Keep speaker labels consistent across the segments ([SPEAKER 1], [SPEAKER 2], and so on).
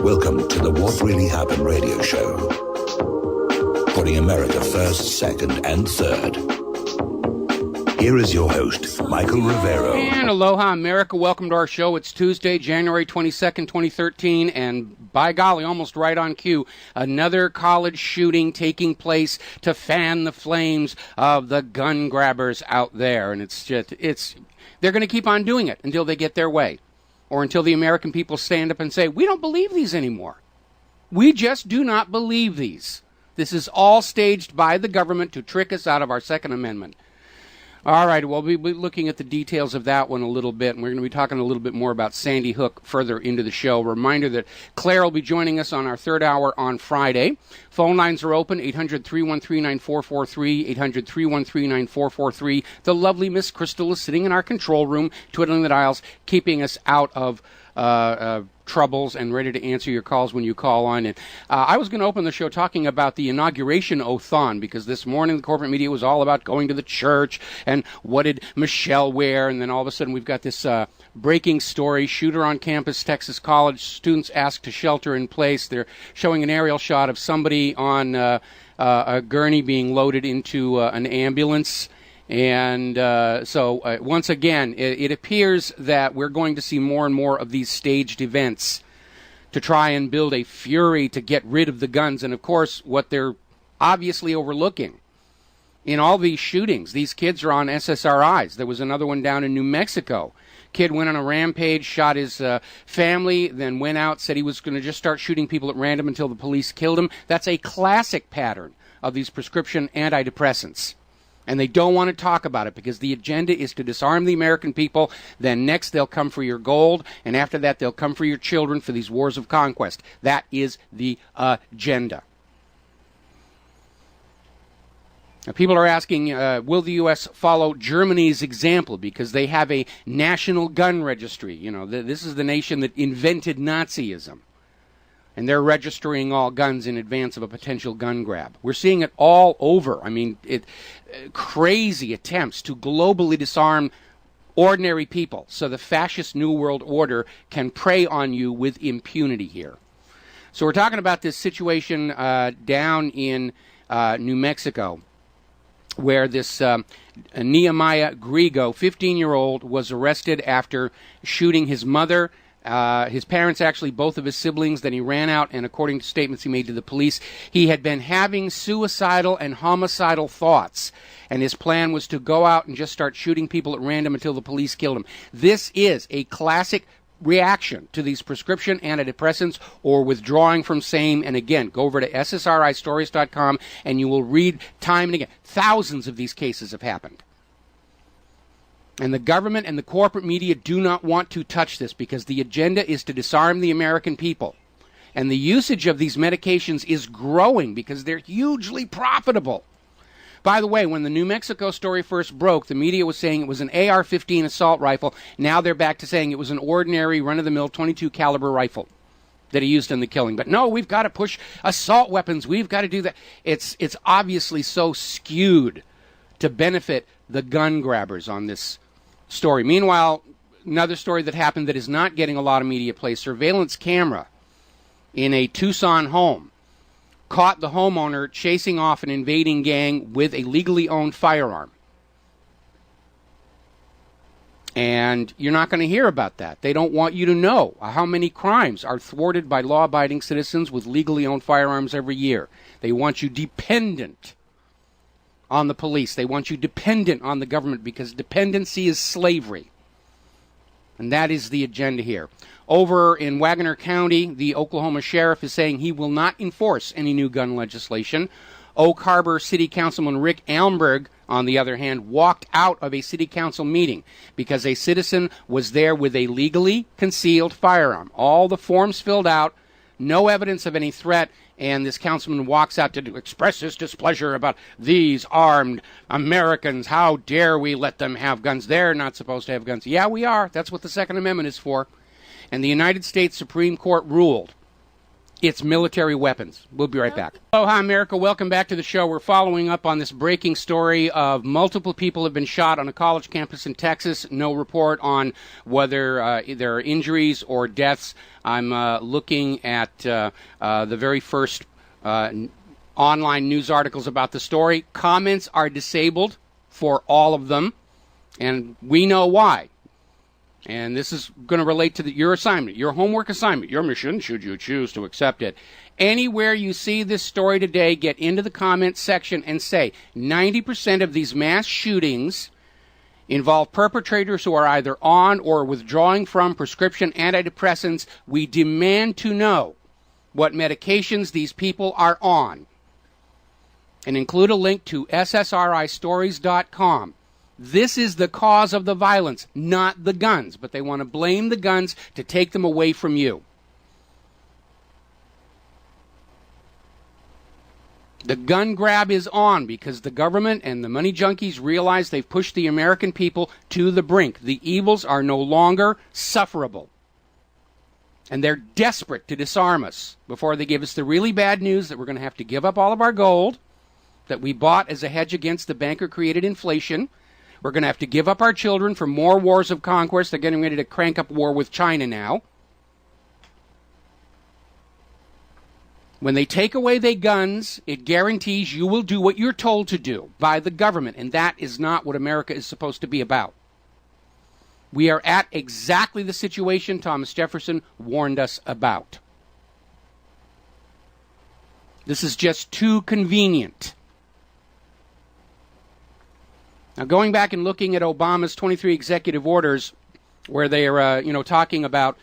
[SPEAKER 1] Welcome to the What Really Happened radio show. Putting America first, second, and third. Here is your host, Michael Rivero.
[SPEAKER 2] And aloha, America. Welcome to our show. It's Tuesday, January 22nd, 2013, and by golly, almost right on cue, another college shooting taking place to fan the flames of the gun grabbers out there. And they're going to keep on doing it until they get their way, or until the American people stand up and say, we don't believe these anymore. We just do not believe these. This is all staged by the government to trick us out of our Second Amendment. All right, we'll be looking at the details of that one a little bit, and we're going to be talking a little bit more about Sandy Hook further into the show. Reminder that Claire will be joining us on our third hour on Friday. Phone lines are open, 800-313-9443, 800-313-9443. The lovely Miss Crystal is sitting in our control room, twiddling the dials, keeping us out of troubles and ready to answer your calls when you call on. And I was going to open the show talking about the inauguration oathon, because this morning the corporate media was all about going to the church and what did Michelle wear, and then all of a sudden we've got this breaking story: shooter on campus, Texas college, students asked to shelter in place. They're showing an aerial shot of somebody on a gurney being loaded into an ambulance. And so once again, it appears that we're going to see more and more of these staged events to try and build a fury to get rid of the guns. And, of course, what they're obviously overlooking in all these shootings, these kids are on SSRIs. There was another one down in New Mexico. Kid went on a rampage, shot his family, then went out, said he was going to just start shooting people at random until the police killed him. That's a classic pattern of these prescription antidepressants. And they don't want to talk about it because the agenda is to disarm the American people. Then next they'll come for your gold, and after that they'll come for your children for these wars of conquest. That is the agenda. Now, people are asking, will the U.S. follow Germany's example, because they have a national gun registry. You know, this is the nation that invented Nazism. And they're registering all guns in advance of a potential gun grab. We're seeing it all over. I mean, crazy attempts to globally disarm ordinary people so the fascist New World Order can prey on you with impunity here. So we're talking about this situation down in New Mexico, where this Nehemiah Grigo, 15-year-old, was arrested after shooting his mother. His parents, actually, both of his siblings. Then he ran out, and according to statements he made to the police, he had been having suicidal and homicidal thoughts, and his plan was to go out and just start shooting people at random until the police killed him. This is a classic reaction to these prescription antidepressants or withdrawing from same. And again, go over to ssristories.com and you will read time and again. Thousands of these cases have happened. And the government and the corporate media do not want to touch this because the agenda is to disarm the American people. And the usage of these medications is growing because they're hugely profitable. By the way, when the New Mexico story first broke, the media was saying it was an AR-15 assault rifle. Now they're back to saying it was an ordinary run-of-the-mill .22 caliber rifle that he used in the killing. But no, we've got to push assault weapons. We've got to do that. It's obviously so skewed to benefit the gun grabbers on this story. Meanwhile, another story that happened that is not getting a lot of media play: surveillance camera in a Tucson home caught the homeowner chasing off an invading gang with a legally owned firearm. And you're not going to hear about that. They don't want you to know how many crimes are thwarted by law-abiding citizens with legally owned firearms every year. They want you dependent on the police. They want you dependent on the government because dependency is slavery. And that is the agenda here. Over in Wagner County, the Oklahoma sheriff is saying he will not enforce any new gun legislation. Oak Harbor City Councilman Rick Almberg, on the other hand, walked out of a city council meeting because a citizen was there with a legally concealed firearm. All the forms filled out, no evidence of any threat, and this councilman walks out to express his displeasure about these armed Americans. How dare we let them have guns? They're not supposed to have guns. Yeah, we are. That's what the Second Amendment is for. And the United States Supreme Court ruled It's military weapons. We'll be right back. Aloha, America. Welcome back to the show. We're following up on this breaking story of multiple people have been shot on a college campus in Texas. No report on whether there are injuries or deaths. I'm looking at the very first online news articles about the story. Comments are disabled for all of them, and we know why. And this is going to relate to your assignment, your homework assignment, your mission, should you choose to accept it. Anywhere you see this story today, get into the comments section and say 90% of these mass shootings involve perpetrators who are either on or withdrawing from prescription antidepressants. We demand to know what medications these people are on. And include a link to ssristories.com. This is the cause of the violence, not the guns, but they want to blame the guns to take them away from you. The gun grab is on because the government and the money junkies realize they've pushed the American people to the brink. The evils are no longer sufferable. And they're desperate to disarm us before they give us the really bad news that we're going to have to give up all of our gold that we bought as a hedge against the banker-created inflation. We're going to have to give up our children for more wars of conquest. They're getting ready to crank up war with China now. When they take away their guns, it guarantees you will do what you're told to do by the government, and that is not what America is supposed to be about. We are at exactly the situation Thomas Jefferson warned us about. This is just too convenient. Now, going back and looking at Obama's 23 executive orders, where they are, talking about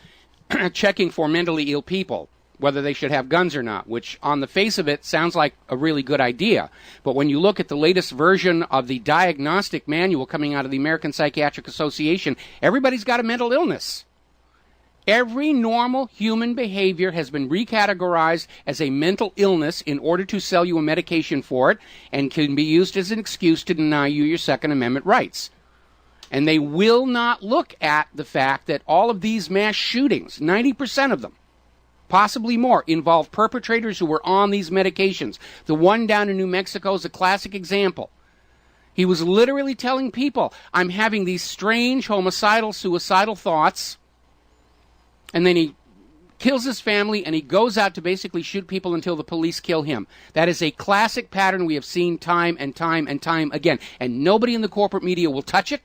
[SPEAKER 2] checking for mentally ill people, whether they should have guns or not, which on the face of it sounds like a really good idea. But when you look at the latest version of the diagnostic manual coming out of the American Psychiatric Association, everybody's got a mental illness. Every normal human behavior has been recategorized as a mental illness in order to sell you a medication for it and can be used as an excuse to deny you your Second Amendment rights. And they will not look at the fact that all of these mass shootings, 90% of them, possibly more, involve perpetrators who were on these medications. The one down in New Mexico is a classic example. He was literally telling people, I'm having these strange homicidal, suicidal thoughts. And then he kills his family, and he goes out to basically shoot people until the police kill him. That is a classic pattern we have seen time and time and time again. And nobody in the corporate media will touch it.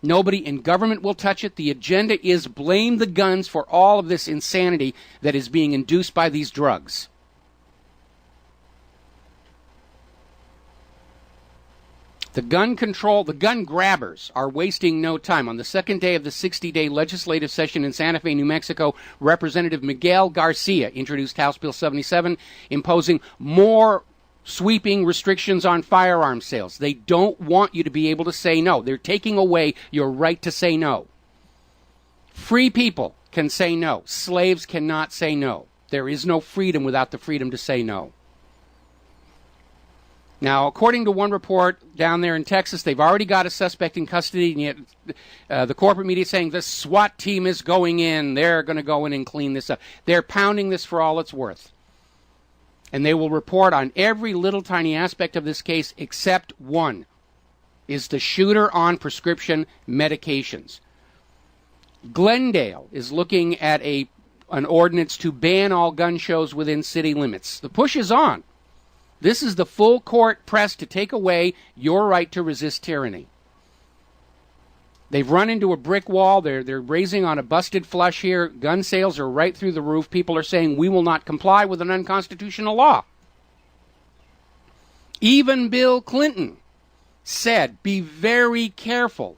[SPEAKER 2] Nobody in government will touch it. The agenda is blame the guns for all of this insanity that is being induced by these drugs. The gun grabbers are wasting no time. On the second day of the 60-day legislative session in Santa Fe, New Mexico, Representative Miguel Garcia introduced House Bill 77, imposing more sweeping restrictions on firearm sales. They don't want you to be able to say no. They're taking away your right to say no. Free people can say no. Slaves cannot say no. There is no freedom without the freedom to say no. Now, according to one report down there in Texas, they've already got a suspect in custody, and yet the corporate media is saying the SWAT team is going in. They're going to go in and clean this up. They're pounding this for all it's worth. And they will report on every little tiny aspect of this case except one, is the shooter on prescription medications. Glendale is looking at an ordinance to ban all gun shows within city limits. The push is on. This is the full court press to take away your right to resist tyranny. They've run into a brick wall. They're raising on a busted flush here. Gun sales are right through the roof. People are saying we will not comply with an unconstitutional law. Even Bill Clinton said, be very careful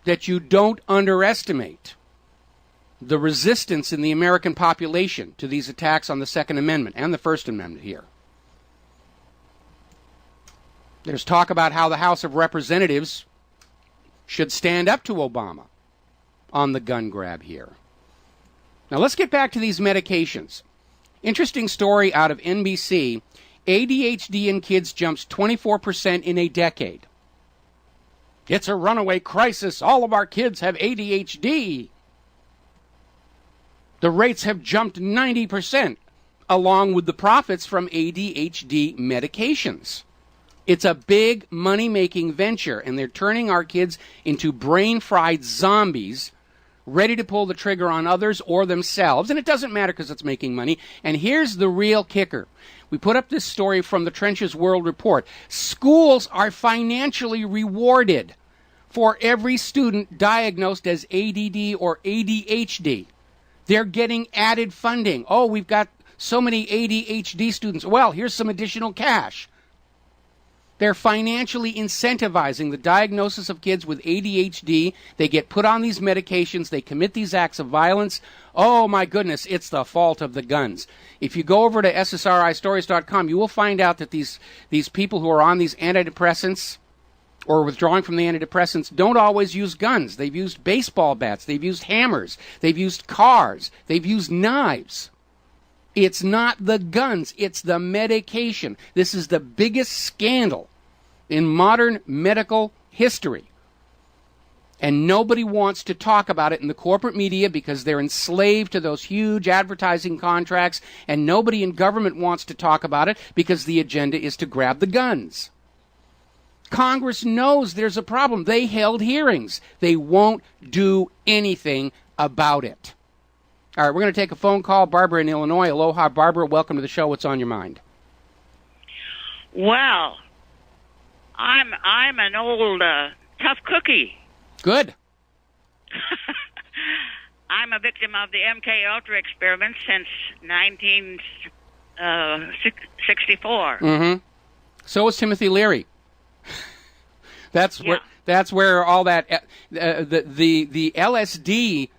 [SPEAKER 2] that you don't underestimate the resistance in the American population to these attacks on the Second Amendment and the First Amendment here. There's talk about how the House of Representatives should stand up to Obama on the gun grab here. Now let's get back to these medications. Interesting story out of NBC. ADHD in kids jumps 24% in a decade. It's a runaway crisis. All of our kids have ADHD. The rates have jumped 90%, along with the profits from ADHD medications. It's a big money-making venture, and they're turning our kids into brain-fried zombies, ready to pull the trigger on others or themselves, and it doesn't matter because it's making money. And here's the real kicker. We put up this story from the Trenches World Report. Schools are financially rewarded for every student diagnosed as ADD or ADHD. They're getting added funding. Oh, we've got so many ADHD students. Well, here's some additional cash. They're financially incentivizing the diagnosis of kids with ADHD. They get put on these medications. They commit these acts of violence. Oh, my goodness, it's the fault of the guns. If you go over to ssristories.com, you will find out that these people who are on these antidepressants or withdrawing from the antidepressants don't always use guns. They've used baseball bats. They've used hammers. They've used cars. They've used knives. It's not the guns, it's the medication. This is the biggest scandal in modern medical history. And nobody wants to talk about it in the corporate media because they're enslaved to those huge advertising contracts, and nobody in government wants to talk about it because the agenda is to grab the guns. Congress knows there's a problem. They held hearings. They won't do anything about it. All right, we're going to take a phone call. Barbara in Illinois. Aloha, Barbara. Welcome to the show. What's on your mind?
[SPEAKER 3] Well, I'm an old tough cookie.
[SPEAKER 2] Good.
[SPEAKER 3] I'm a victim of the MK Ultra experiment since 1964.
[SPEAKER 2] Mm-hmm. So is Timothy Leary. That's where all that the LSD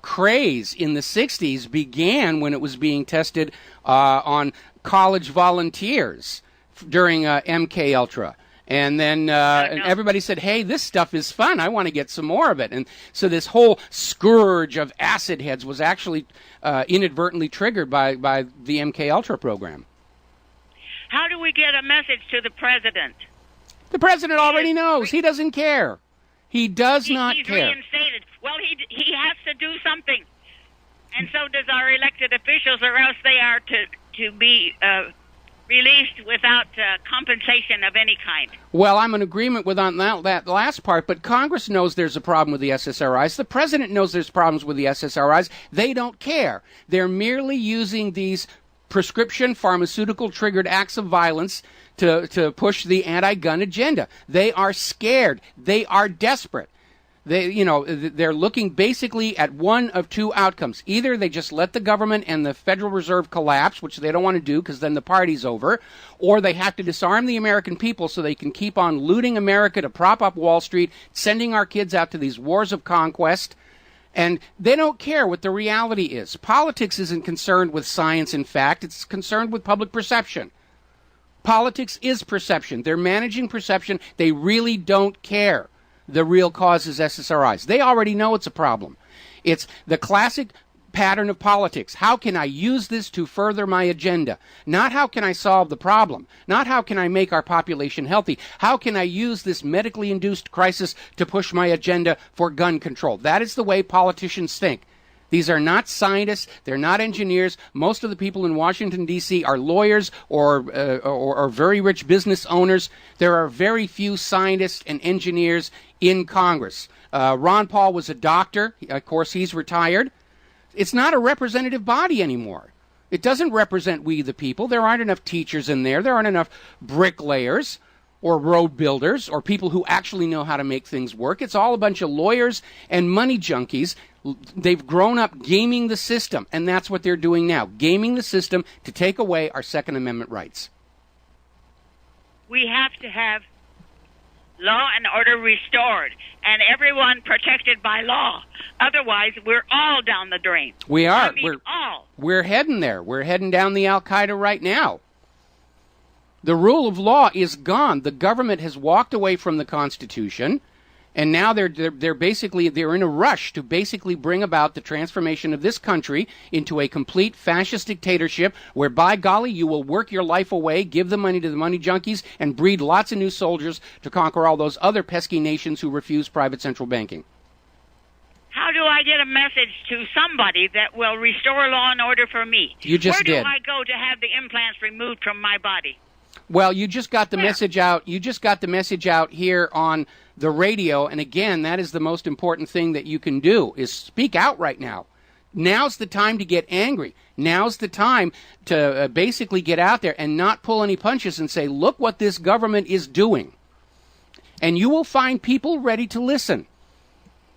[SPEAKER 2] craze in the 60s began when it was being tested on college volunteers during MK Ultra. And then and everybody said, hey, this stuff is fun. I want to get some more of it. And so this whole scourge of acid heads was actually inadvertently triggered by the MK Ultra program.
[SPEAKER 3] How do we get a message to the president?
[SPEAKER 2] The president already knows. He doesn't care. He does not
[SPEAKER 3] he's
[SPEAKER 2] care.
[SPEAKER 3] Reinstated. Well, he has to do something. And so does our elected officials, or else they are to be released without compensation of any kind.
[SPEAKER 2] Well, I'm in agreement with on that last part, but Congress knows there's a problem with the SSRIs. The president knows there's problems with the SSRIs. They don't care. They're merely using these prescription pharmaceutical triggered acts of violence to push the anti-gun agenda. They are scared. They are desperate. They're looking basically at one of two outcomes. Either they just let the government and the Federal Reserve collapse, which they don't want to do because then the party's over, or they have to disarm the American people so they can keep on looting America to prop up Wall Street, sending our kids out to these wars of conquest. And they don't care what the reality is. Politics isn't concerned with science and fact. It's concerned with public perception. Politics is perception. They're managing perception. They really don't care. The real cause is SSRIs. They already know it's a problem. It's the classic pattern of politics. How can I use this to further my agenda? Not how can I solve the problem. Not how can I make our population healthy. How can I use this medically induced crisis to push my agenda for gun control? That is the way politicians think. These are not scientists. They're not engineers. Most of the people in Washington, D.C. are lawyers or very rich business owners. There are very few scientists and engineers in Congress. Ron Paul was a doctor. Of course, he's retired. It's not a representative body anymore. It doesn't represent we the people. There aren't enough teachers in there. There aren't enough bricklayers or road builders or people who actually know how to make things work. It's all a bunch of lawyers and money junkies. They've grown up gaming the system, and that's what they're doing now, gaming the system to take away our Second Amendment rights.
[SPEAKER 3] We have to have law and order restored, and everyone protected by law. Otherwise, we're all down the drain.
[SPEAKER 2] We are.
[SPEAKER 3] I mean,
[SPEAKER 2] We're heading there. We're heading down the Al-Qaeda right now. The rule of law is gone. The government has walked away from the Constitution, and now they're in a rush to basically bring about the transformation of this country into a complete fascist dictatorship where, by golly, you will work your life away, give the money to the money junkies, and breed lots of new soldiers to conquer all those other pesky nations who refuse private central banking.
[SPEAKER 3] How do I get a message to somebody that will restore law and order for me?
[SPEAKER 2] You just
[SPEAKER 3] Where
[SPEAKER 2] did.
[SPEAKER 3] do I go to have the implants removed from my body?
[SPEAKER 2] Well, you just got the message out. You just got the message out here on the radio. And again, that is the most important thing that you can do, is speak out right now. Now's the time to get angry. Now's the time to basically get out there and not pull any punches and say, look what this government is doing. And you will find people ready to listen.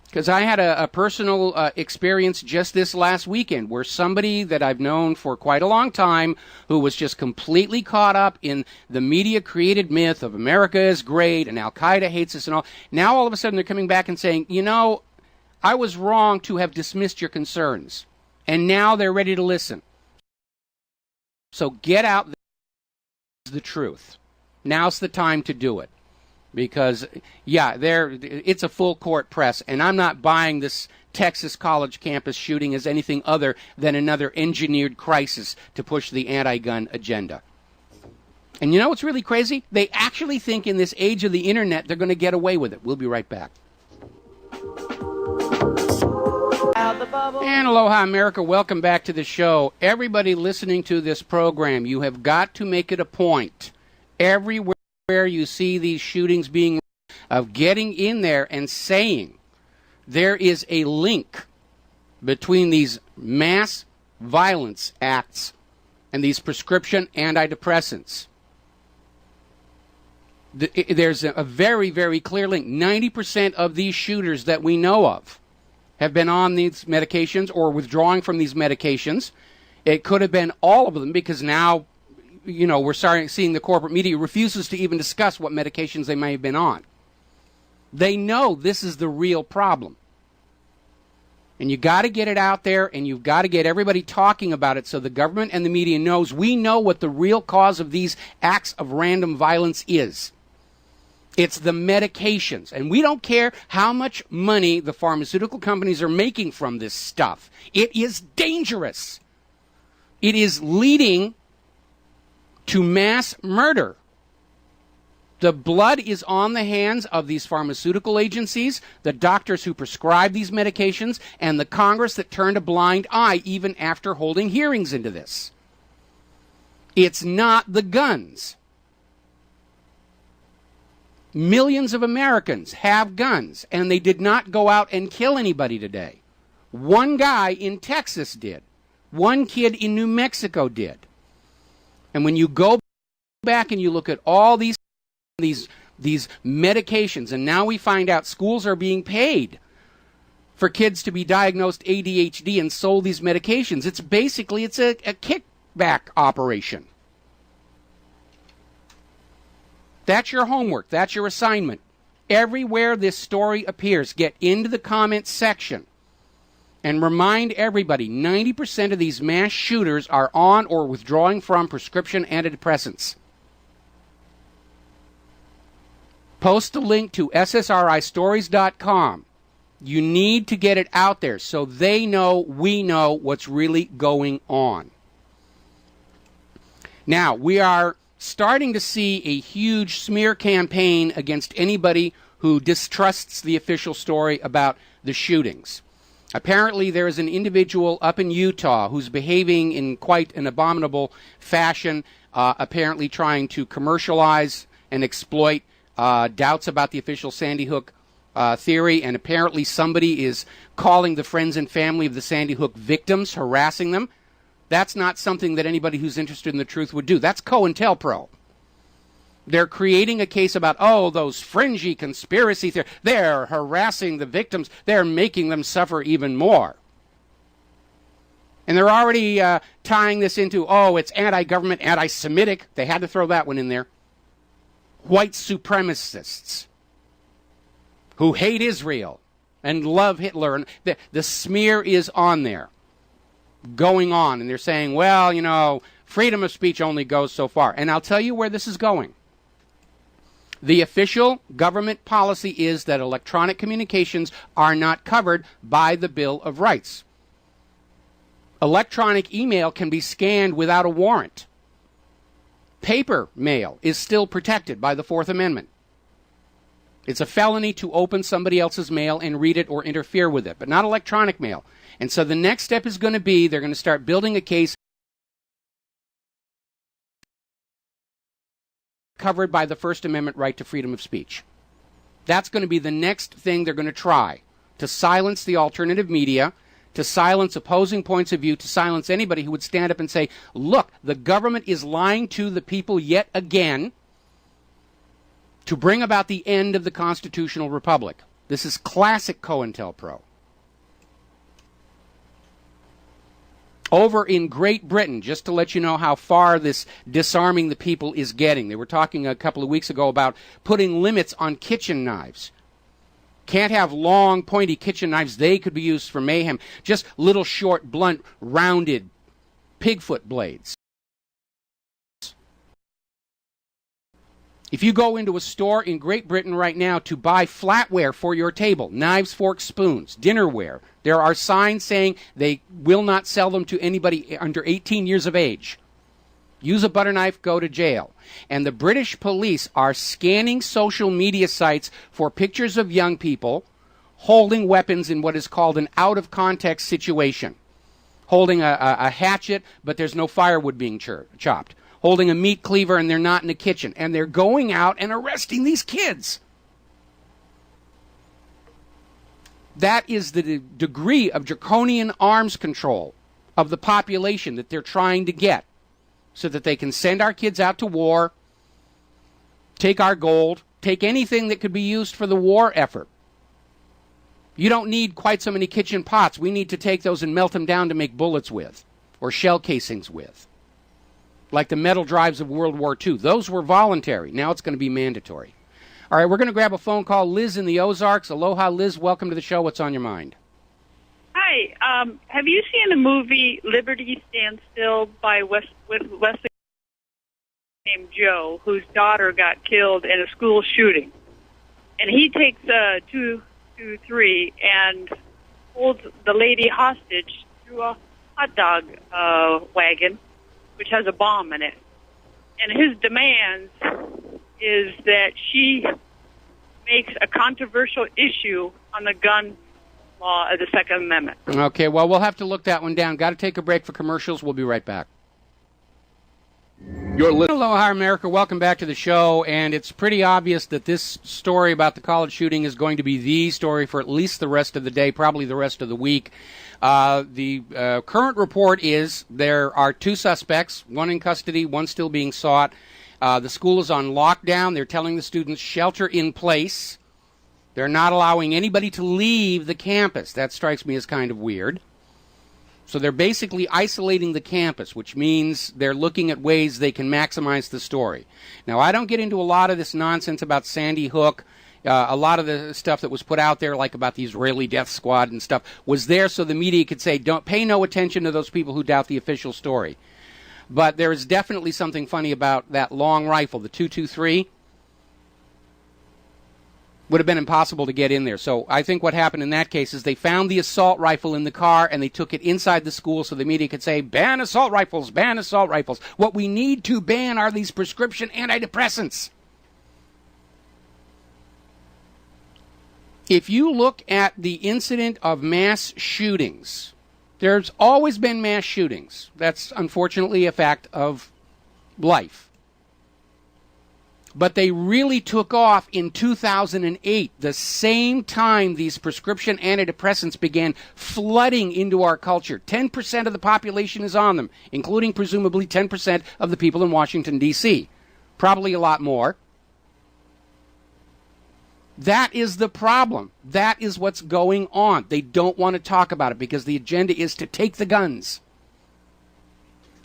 [SPEAKER 2] Because I had a personal experience just this last weekend where somebody that I've known for quite a long time, who was just completely caught up in the media-created myth of America is great and Al-Qaeda hates us and all. Now all of a sudden they're coming back and saying, you know, I was wrong to have dismissed your concerns. And now they're ready to listen. So get out there. This is the truth. Now's the time to do it. Because, yeah, it's a full court press, and I'm not buying this Texas college campus shooting as anything other than another engineered crisis to push the anti-gun agenda. And you know what's really crazy? They actually think in this age of the internet they're going to get away with it. We'll be right back. And aloha, America. Welcome back to the show. Everybody listening to this program, you have got to make it a point everywhere you see these shootings being, of getting in there and saying there is a link between these mass violence acts and these prescription antidepressants. There's a very, very clear link. 90% of these shooters that we know of have been on these medications or withdrawing from these medications. It could have been all of them, because now, you know, we're starting seeing the corporate media refuses to even discuss what medications they may have been on. They know this is the real problem. And you got to get it out there, and you've got to get everybody talking about it so the government and the media knows we know what the real cause of these acts of random violence is. It's the medications. And we don't care how much money the pharmaceutical companies are making from this stuff. It is dangerous. It is leading to mass murder. The blood is on the hands of these pharmaceutical agencies, the doctors who prescribe these medications, and the Congress that turned a blind eye even after holding hearings into this. It's not the guns. Millions of Americans have guns, and they did not go out and kill anybody today. One guy in Texas did. One kid in New Mexico did. And when you go back and you look at all these medications, and now we find out schools are being paid for kids to be diagnosed ADHD and sold these medications. It's a kickback operation. That's your homework. That's your assignment. Everywhere this story appears, get into the comments section and remind everybody 90% of these mass shooters are on or withdrawing from prescription antidepressants. Post a link to ssristories.com. You need to get it out there so they know, we know what's really going on. Now, we are starting to see a huge smear campaign against anybody who distrusts the official story about the shootings. Apparently, there is an individual up in Utah who's behaving in quite an abominable fashion, apparently trying to commercialize and exploit doubts about the official Sandy Hook theory, and apparently somebody is calling the friends and family of the Sandy Hook victims, harassing them. That's not something that anybody who's interested in the truth would do. That's COINTELPRO. They're creating a case about, oh, those fringy conspiracy theories. They're harassing the victims. They're making them suffer even more. And they're already tying this into, oh, it's anti-government, anti-Semitic. They had to throw that one in there. White supremacists who hate Israel and love Hitler. And the smear is on there, going on. And they're saying, well, you know, freedom of speech only goes so far. And I'll tell you where this is going. The official government policy is that electronic communications are not covered by the Bill of Rights. Electronic email can be scanned without a warrant. Paper mail is still protected by the Fourth Amendment. It's a felony to open somebody else's mail and read it or interfere with it, but not electronic mail. And so the next step is going to be they're going to start building a case covered by the First Amendment right to freedom of speech. That's going to be the next thing they're going to try, to silence the alternative media, to silence opposing points of view, to silence anybody who would stand up and say, look, the government is lying to the people yet again to bring about the end of the constitutional republic. This is classic COINTELPRO. Over in Great Britain, just to let you know how far this disarming the people is getting, they were talking a couple of weeks ago about putting limits on kitchen knives. Can't have long, pointy kitchen knives. They could be used for mayhem. Just little, short, blunt, rounded pigfoot blades. If you go into a store in Great Britain right now to buy flatware for your table, knives, forks, spoons, dinnerware, there are signs saying they will not sell them to anybody under 18 years of age. Use a butter knife, go to jail. And the British police are scanning social media sites for pictures of young people holding weapons in what is called an out-of-context situation. Holding a hatchet, but there's no firewood being chopped. Holding a meat cleaver, and they're not in the kitchen. And they're going out and arresting these kids. That is the degree of draconian arms control of the population that they're trying to get, so that they can send our kids out to war, take our gold, take anything that could be used for the war effort. You don't need quite so many kitchen pots. We need to take those and melt them down to make bullets with, or shell casings with. Like the metal drives of World War II. Those were voluntary. Now it's going to be mandatory. All right, we're going to grab a phone call. Liz in the Ozarks. Aloha, Liz. Welcome to the show. What's on your mind?
[SPEAKER 4] Hi. Have you seen the movie Liberty Stands Still by with Wesley named Joe, whose daughter got killed in a school shooting? And he takes 223 and holds the lady hostage through a hot dog wagon, which has a bomb in it. And his demands is that she makes a controversial issue on the gun law of the Second Amendment.
[SPEAKER 2] Okay, well, we'll have to look that one down. Got to take a break for commercials. We'll be right back. Aloha, America. Welcome back to the show. And it's pretty obvious that this story about the college shooting is going to be the story for at least the rest of the day, probably the rest of the week. The current report is there are 2 suspects, one in custody, one still being sought. The school is on lockdown. They're telling the students shelter in place. They're not allowing anybody to leave the campus. That strikes me as kind of weird. So they're basically isolating the campus, which means they're looking at ways they can maximize the story. Now, I don't get into a lot of this nonsense about Sandy Hook. A lot of the stuff that was put out there, like about the Israeli death squad and stuff, was there so the media could say, don't pay no attention to those people who doubt the official story. But there is definitely something funny about that long rifle, the .223. Would have been impossible to get in there. So I think what happened in that case is they found the assault rifle in the car and they took it inside the school so the media could say, ban assault rifles, ban assault rifles. What we need to ban are these prescription antidepressants. If you look at the incident of mass shootings, there's always been mass shootings. That's unfortunately a fact of life. But they really took off in 2008, the same time these prescription antidepressants began flooding into our culture. 10% of the population is on them, including presumably 10% of the people in Washington, D.C. Probably a lot more. That is the problem. That is what's going on. They don't want to talk about it because the agenda is to take the guns,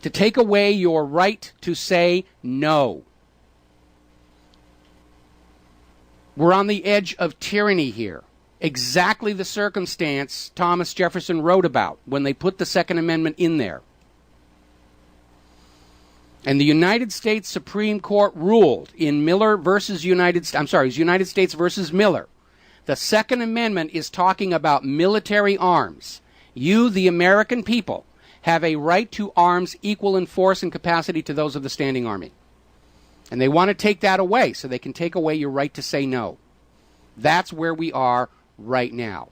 [SPEAKER 2] to take away your right to say no. We're on the edge of tyranny here. Exactly the circumstance Thomas Jefferson wrote about when they put the Second Amendment in there. And the United States Supreme Court ruled in Miller versus United States versus Miller. The Second Amendment is talking about military arms. You, the American people, have a right to arms equal in force and capacity to those of the standing army. And they want to take that away so they can take away your right to say no. That's where we are right now.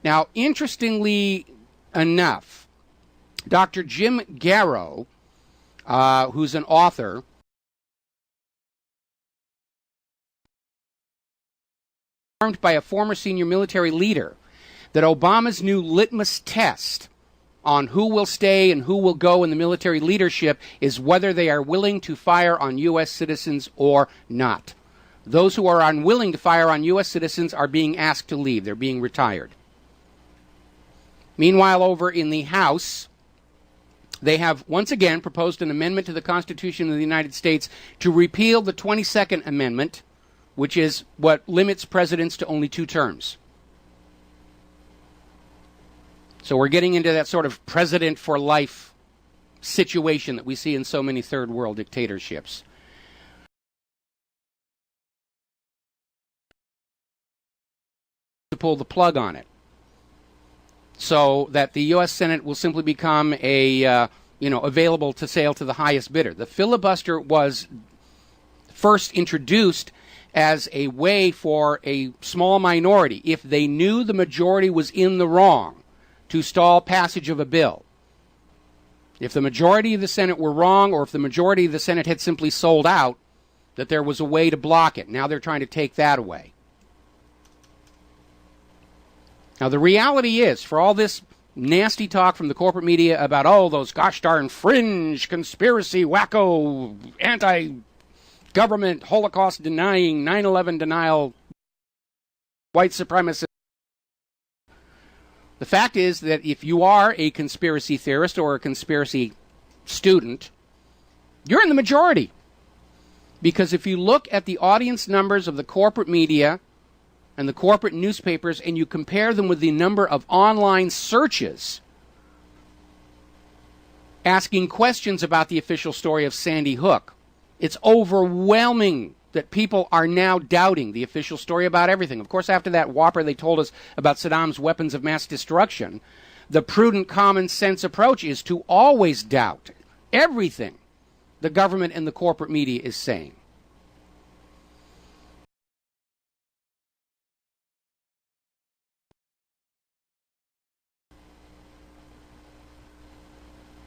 [SPEAKER 2] Now, interestingly enough, Dr. Jim Garrow, who's an author, informed by a former senior military leader that Obama's new litmus test on who will stay and who will go in the military leadership is whether they are willing to fire on U.S. citizens or not. Those who are unwilling to fire on U.S. citizens are being asked to leave. They're being retired. Meanwhile, over in the House, they have once again proposed an amendment to the Constitution of the United States to repeal the 22nd Amendment, which is what limits presidents to only 2 terms. So we're getting into that sort of president for life situation that we see in so many third world dictatorships. To pull the plug on it, so that the U.S. Senate will simply become available to sail to the highest bidder. The filibuster was first introduced as a way for a small minority, if they knew the majority was in the wrong, to stall passage of a bill. If the majority of the Senate were wrong, or if the majority of the Senate had simply sold out, that there was a way to block it. Now they're trying to take that away. Now the reality is, for all this nasty talk from the corporate media about, oh, those gosh darn fringe, conspiracy, wacko, anti-government, Holocaust denying, 9/11 denial, white supremacist. The fact is that if you are a conspiracy theorist or a conspiracy student, you're in the majority. Because if you look at the audience numbers of the corporate media and the corporate newspapers and you compare them with the number of online searches asking questions about the official story of Sandy Hook, it's overwhelming that people are now doubting the official story about everything. Of course, after that whopper they told us about Saddam's weapons of mass destruction, the prudent common sense approach is to always doubt everything the government and the corporate media is saying.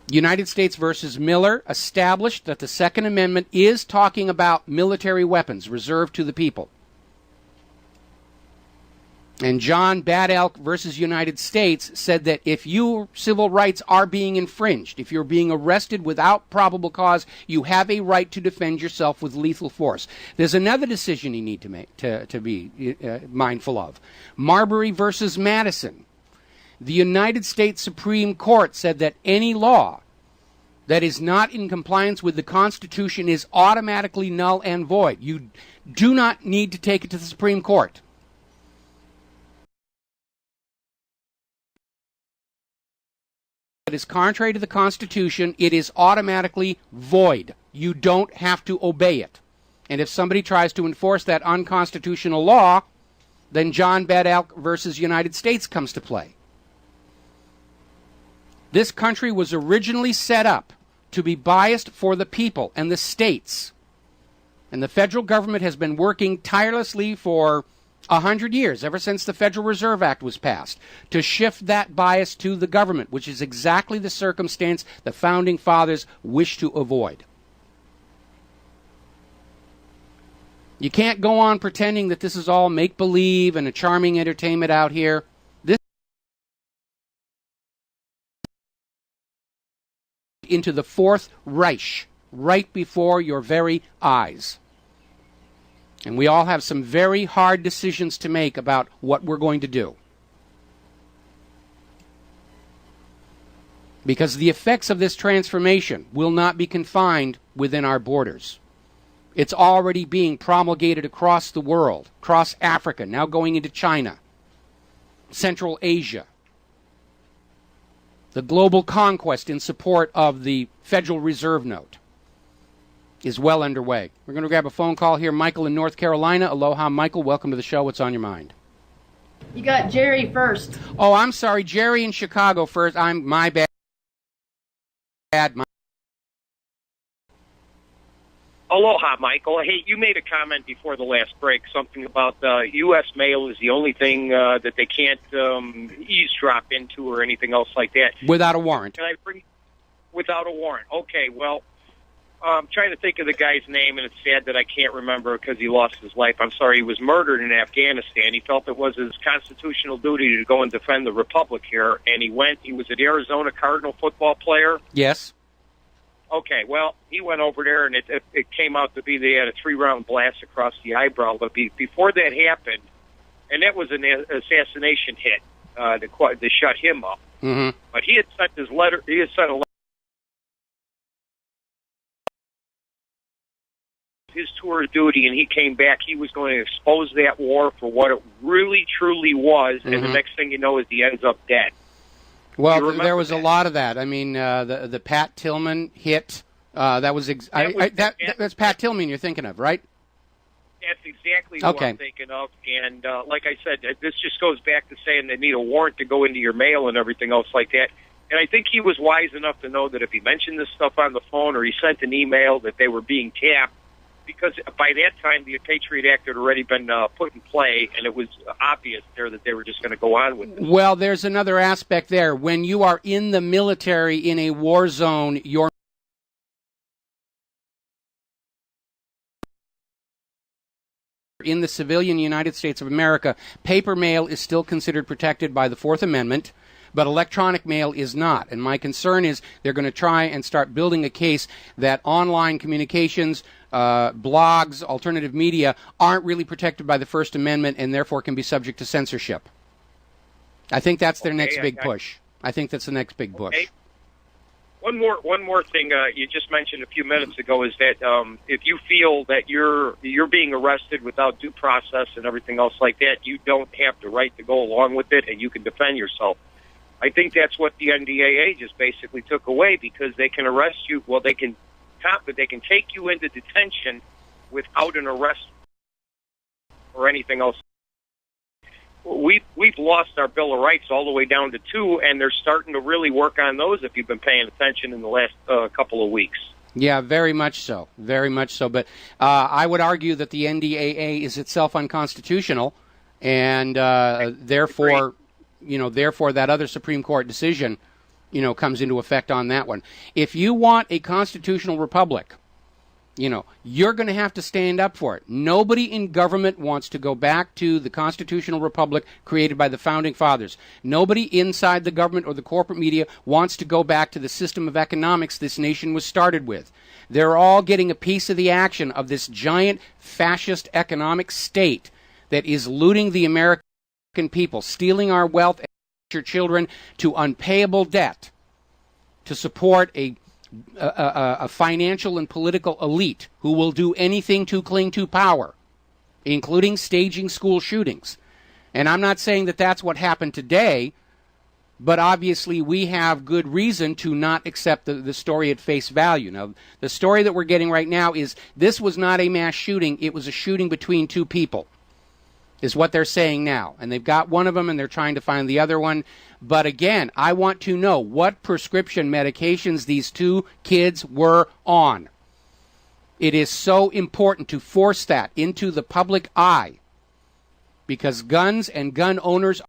[SPEAKER 2] United States versus Miller established that the Second Amendment is talking about military weapons reserved to the people. And John Bad Elk versus United States said that if your civil rights are being infringed, if you're being arrested without probable cause, you have a right to defend yourself with lethal force. There's another decision you need to make to be mindful of. Marbury versus Madison. The United States Supreme Court said that any law that is not in compliance with the Constitution is automatically null and void. You do not need to take it to the Supreme Court. It is contrary to the Constitution. It is automatically void. You don't have to obey it. And if somebody tries to enforce that unconstitutional law, then John Bad Elk versus United States comes to play. This country was originally set up to be biased for the people and the states. And the federal government has been working tirelessly for 100 years, ever since the Federal Reserve Act was passed, to shift that bias to the government, which is exactly the circumstance the Founding Fathers wished to avoid. You can't go on pretending that this is all make-believe and a charming entertainment out here. Into the Fourth Reich right before your very eyes. And we all have some very hard decisions to make about what we're going to do. Because the effects of this transformation will not be confined within our borders. It's already being promulgated across the world, across Africa, now going into China, Central Asia. The global conquest in support of the Federal Reserve Note is well underway. We're going to grab a phone call here. Michael in North Carolina. Aloha, Michael. Welcome to the show. What's on your mind?
[SPEAKER 5] You got Jerry first.
[SPEAKER 2] Oh, I'm sorry. Jerry in Chicago first. My bad.
[SPEAKER 6] Aloha, Michael. Hey, you made a comment before the last break, something about U.S. mail is the only thing that they can't eavesdrop into or anything else like that.
[SPEAKER 2] Without a warrant.
[SPEAKER 6] Can I bring without a warrant? Okay, well, I'm trying to think of the guy's name, and it's sad that I can't remember because he lost his life. I'm sorry, he was murdered in Afghanistan. He felt it was his constitutional duty to go and defend the republic here, and he went. He was an Arizona Cardinal football player.
[SPEAKER 2] Yes.
[SPEAKER 6] Okay, well, he went over there, and it came out to be they had a 3-round blast across the eyebrow. But before that happened, and that was an assassination hit to shut him up.
[SPEAKER 2] Mm-hmm.
[SPEAKER 6] But he had sent his letter. He had sent a letter. His tour of duty, and he came back. He was going to expose that war for what it really, truly was. And the next thing you know is he ends up dead.
[SPEAKER 2] Well, there was a lot of that. I mean, the Pat Tillman hit. That's Pat Tillman you're thinking of, right?
[SPEAKER 6] That's exactly what I'm thinking of. And like I said, this just goes back to saying they need a warrant to go into your mail and everything else like that. And I think he was wise enough to know that if he mentioned this stuff on the phone or he sent an email that they were being tapped, because by that time the Patriot Act had already been put in play, and it was obvious there that they were just going to go on with this.
[SPEAKER 2] Well, there's another aspect there. When you are in the military in a war zone, you're in the civilian United States of America, paper mail is still considered protected by the Fourth Amendment, but electronic mail is not. And my concern is they're going to try and start building a case that online communications, blogs, alternative media aren't really protected by the First Amendment and therefore can be subject to censorship. I think that's their next big push. I think that's the next big push.
[SPEAKER 6] One more thing you just mentioned a few minutes ago is that if you feel that you're being arrested without due process and everything else like that, you don't have the right to go along with it, and you can defend yourself. I think that's what the NDAA just basically took away, because they can arrest you. Well, they can take you into detention without an arrest or anything else. We've lost our Bill of Rights all the way down to 2, and they're starting to really work on those if you've been paying attention in the last couple of weeks.
[SPEAKER 2] Yeah, very much so. Very much so. But I would argue that the NDAA is itself unconstitutional, and therefore that other Supreme Court decision, comes into effect on that one. If you want a constitutional republic, you're going to have to stand up for it. Nobody in government wants to go back to the constitutional republic created by the Founding Fathers. Nobody inside the government or the corporate media wants to go back to the system of economics this nation was started with. They're all getting a piece of the action of this giant fascist economic state that is looting the American people, stealing our wealth and your children to unpayable debt to support a financial and political elite who will do anything to cling to power, including staging school shootings. And I'm not saying that that's what happened today, but obviously we have good reason to not accept the story at face value. Now, the story that we're getting right now is this was not a mass shooting, it was a shooting between two people, is what they're saying now. And they've got one of them and they're trying to find the other one. But again, I want to know what prescription medications these two kids were on. It is so important to force that into the public eye, because guns and gun owners are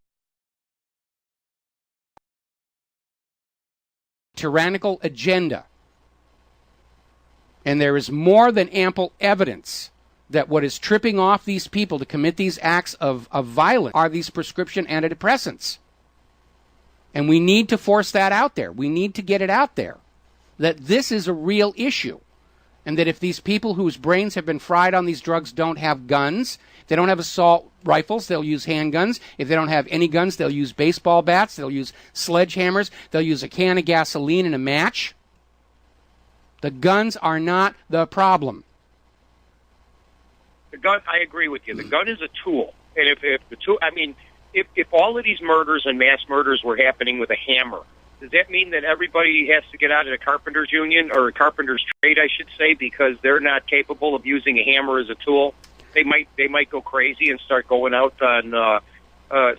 [SPEAKER 2] a tyrannical agenda. And there is more than ample evidence that what is tripping off these people to commit these acts of violence are these prescription antidepressants. And we need to force that out there. We need to get it out there, that this is a real issue. And that if these people whose brains have been fried on these drugs don't have guns, they don't have assault rifles, they'll use handguns. If they don't have any guns, they'll use baseball bats, they'll use sledgehammers, they'll use a can of gasoline and a match. The guns are not the problem.
[SPEAKER 6] The gun, I agree with you. The gun is a tool. And if the tool, if all of these murders and mass murders were happening with a hammer, does that mean that everybody has to get out of the carpenter's union, or carpenter's trade, I should say, because they're not capable of using a hammer as a tool? They might go crazy and start going out on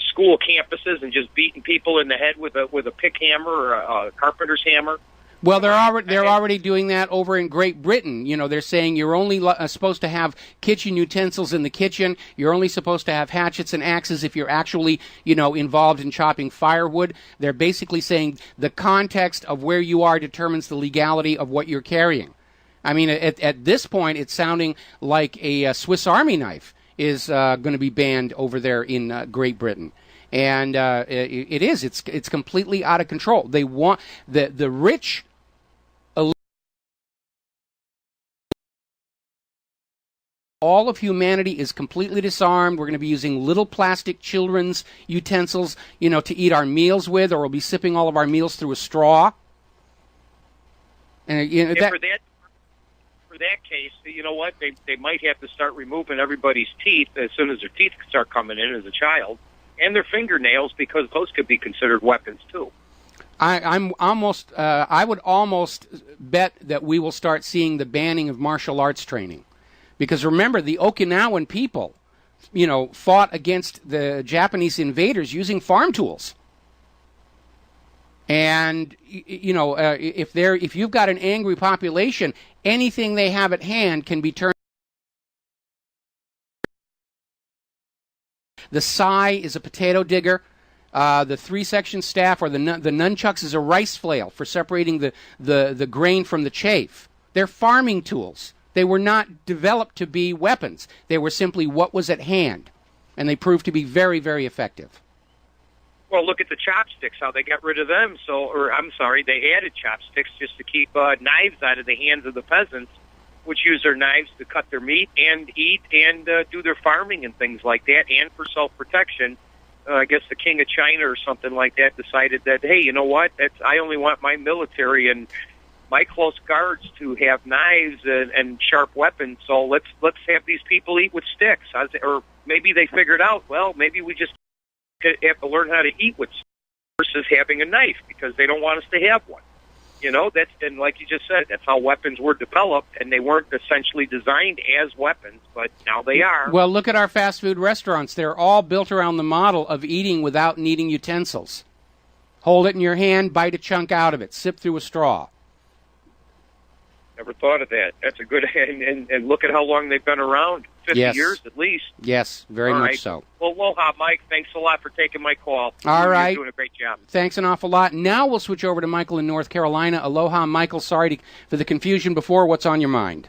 [SPEAKER 6] school campuses and just beating people in the head with a pick hammer or a carpenter's hammer.
[SPEAKER 2] Well, they're already doing that over in Great Britain. You know, they're saying you're only supposed to have kitchen utensils in the kitchen. You're only supposed to have hatchets and axes if you're actually, you know, involved in chopping firewood. They're basically saying the context of where you are determines the legality of what you're carrying. I mean, at this point, it's sounding like a Swiss Army knife is going to be banned over there in Great Britain. And it is. It's completely out of control. They want the rich. All of humanity is completely disarmed. We're going to be using little plastic children's utensils, you know, to eat our meals with, or we'll be sipping all of our meals through a straw. And you know,
[SPEAKER 6] for that case, you know what? They might have to start removing everybody's teeth as soon as their teeth start coming in as a child, and their fingernails, because those could be considered weapons too.
[SPEAKER 2] I would almost bet that we will start seeing the banning of martial arts training. Because remember, the Okinawan people, you know, fought against the Japanese invaders using farm tools. And, you know, if you've got an angry population, anything they have at hand can be turned. The sai is a potato digger. The three-section staff or the nunchucks is a rice flail for separating the grain from the chaff. They're farming tools. They were not developed to be weapons. They were simply what was at hand, and they proved to be very, very effective.
[SPEAKER 6] Well, look at the chopsticks, how they got rid of them. They added chopsticks just to keep knives out of the hands of the peasants, which use their knives to cut their meat and eat and do their farming and things like that, and for self-protection. I guess the king of China or something like that decided that, hey, you know what? I only want my military and my close guards to have knives and sharp weapons, so let's have these people eat with sticks. Or maybe they figured out, well, maybe we just have to learn how to eat with sticks versus having a knife, because they don't want us to have one. You know, and like you just said, that's how weapons were developed, and they weren't essentially designed as weapons, but now they are.
[SPEAKER 2] Well, look at our fast food restaurants. They're all built around the model of eating without needing utensils. Hold it in your hand, bite a chunk out of it, sip through a straw.
[SPEAKER 6] Never thought of that. That's a good, and look at how long they've been around. 50 years at least.
[SPEAKER 2] Yes, very much so.
[SPEAKER 6] Well, aloha, Mike. Thanks a lot for taking my call.
[SPEAKER 2] All right.
[SPEAKER 6] You're doing a great job.
[SPEAKER 2] Thanks an awful lot. Now we'll switch over to Michael in North Carolina. Aloha, Michael. Sorry for the confusion before. What's on your mind?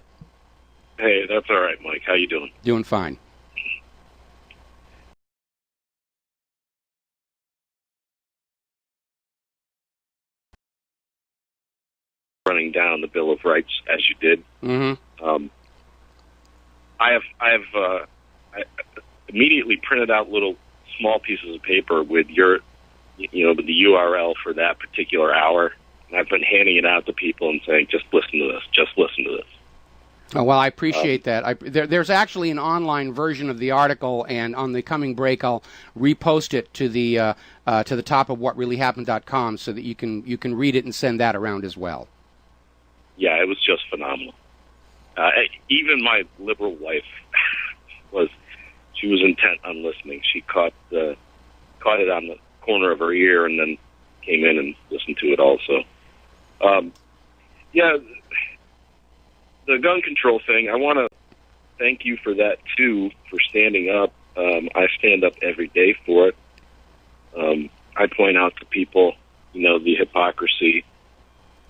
[SPEAKER 7] Hey, that's all right, Mike. How you doing?
[SPEAKER 2] Doing fine.
[SPEAKER 7] Running down the Bill of Rights as you did.
[SPEAKER 2] Mm-hmm.
[SPEAKER 7] I immediately printed out little small pieces of paper with with the URL for that particular hour, and I've been handing it out to people and saying, just listen to this, just listen to this.
[SPEAKER 2] Oh, well, I appreciate that. There's actually an online version of the article, and on the coming break, I'll repost it to the top of whatreallyhappened.com so that you can read it and send that around as well.
[SPEAKER 7] Yeah, it was just phenomenal. Even my liberal wife was intent on listening. She caught it on the corner of her ear and then came in and listened to it also. The gun control thing, I want to thank you for that, too, for standing up. I stand up every day for it. I point out to people, the hypocrisy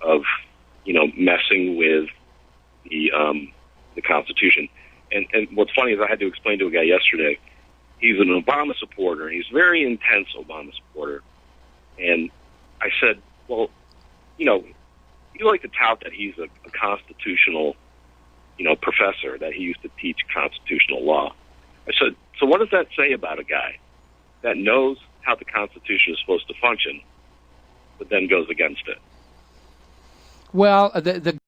[SPEAKER 7] of, messing with the Constitution. And what's funny is I had to explain to a guy yesterday, he's an Obama supporter. He's a very intense Obama supporter. And I said, well, you like to tout that he's a constitutional, professor, that he used to teach constitutional law. I said, so what does that say about a guy that knows how the Constitution is supposed to function, but then goes against it?
[SPEAKER 2] Well, the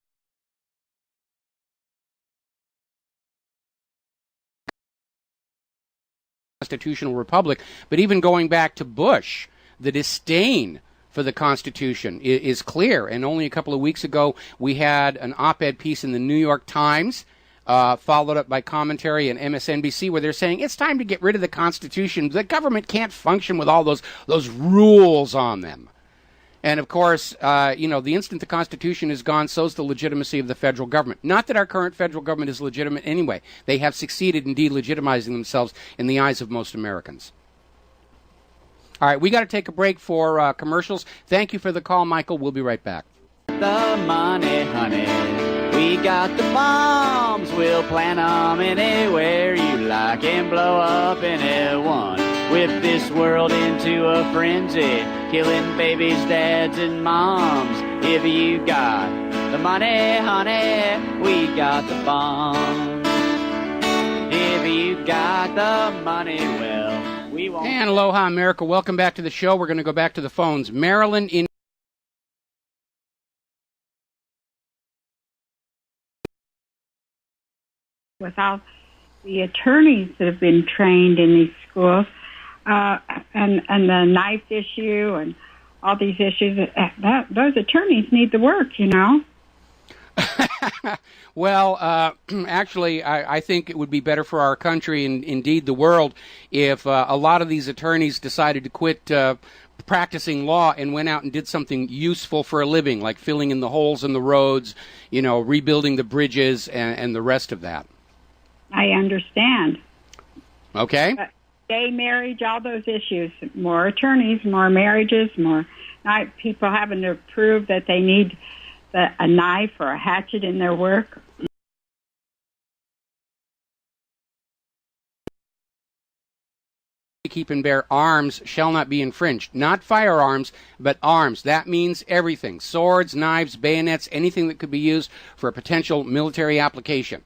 [SPEAKER 2] constitutional republic, but even going back to Bush, the disdain for the Constitution is clear. And only a couple of weeks ago, we had an op-ed piece in the New York Times, followed up by commentary in MSNBC, where they're saying it's time to get rid of the Constitution. The government can't function with all those rules on them. And, of course, the instant the Constitution is gone, so's the legitimacy of the federal government. Not that our current federal government is legitimate anyway. They have succeeded in delegitimizing themselves in the eyes of most Americans. All right, we got to take a break for commercials. Thank you for the call, Michael. We'll be right back.
[SPEAKER 8] The money, honey. We got the bombs. We'll plant 'em anywhere you like and blow up anyone. Whip this world into a frenzy, killing babies, dads, and moms. If you got the money, honey, we got the bombs. If you got the money, well, we won't.
[SPEAKER 2] And aloha, America. Welcome back to the show. We're going to go back to the phones. Marilyn in.
[SPEAKER 9] Without the attorneys that have been trained in these schools, and the knife issue and all these issues, those attorneys need the work, you know.
[SPEAKER 2] Well, actually, I think it would be better for our country and indeed the world if a lot of these attorneys decided to quit practicing law and went out and did something useful for a living, like filling in the holes in the roads, rebuilding the bridges and the rest of that.
[SPEAKER 9] I understand.
[SPEAKER 2] Okay.
[SPEAKER 9] Gay marriage, all those issues, more attorneys, more marriages, more people having to prove that they need a knife or a hatchet in their work.
[SPEAKER 2] Keep and bear arms shall not be infringed. Not firearms, but arms. That means everything. Swords, knives, bayonets, anything that could be used for a potential military application.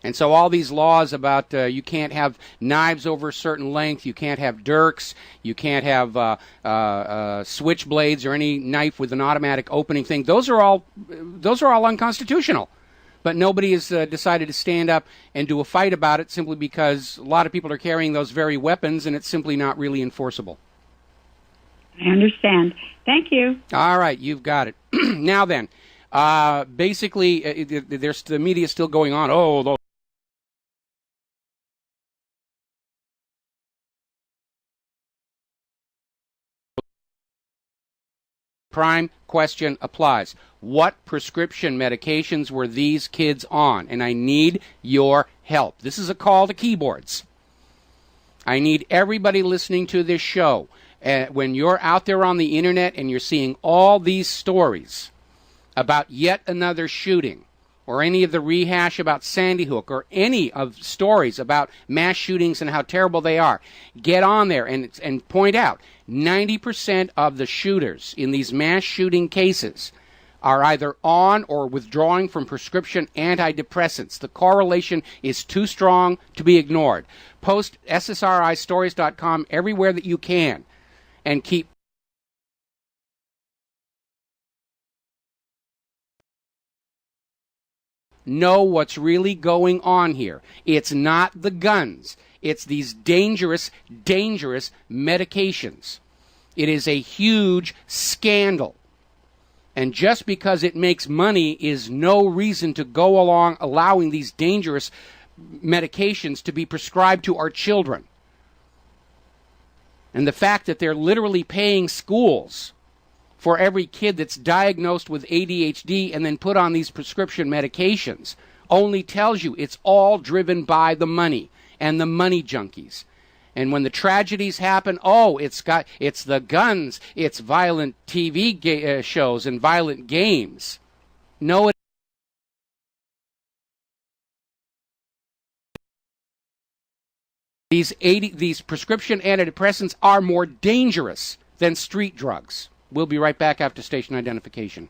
[SPEAKER 2] And so all these laws about you can't have knives over a certain length, you can't have dirks, you can't have switchblades or any knife with an automatic opening thing. Those are all unconstitutional. But nobody has decided to stand up and do a fight about it simply because a lot of people are carrying those very weapons and it's simply not really enforceable.
[SPEAKER 9] I understand. Thank you.
[SPEAKER 2] All right, you've got it. Now then, basically, there's the media still going on. Oh, those prime question applies. What prescription medications were these kids on? And I need your help. This is a call to keyboards. I need everybody listening to this show. When you're out there on the internet and you're seeing all these stories about yet another shooting, or any of the rehash about Sandy Hook, or any of stories about mass shootings and how terrible they are, get on there and point out 90% of the shooters in these mass shooting cases are either on or withdrawing from prescription antidepressants. The correlation is too strong to be ignored. Post ssristories.com everywhere that you can and keep know what's really going on here. It's not the guns. It's these dangerous, dangerous medications. It is a huge scandal. And just because it makes money is no reason to go along allowing these dangerous medications to be prescribed to our children. And the fact that they're literally paying schools for every kid that's diagnosed with ADHD and then put on these prescription medications only tells you it's all driven by the money and the money junkies. And when the tragedies happen, it's the guns, it's violent TV shows and violent games. No, these prescription antidepressants are more dangerous than street drugs. We'll be right back after station identification.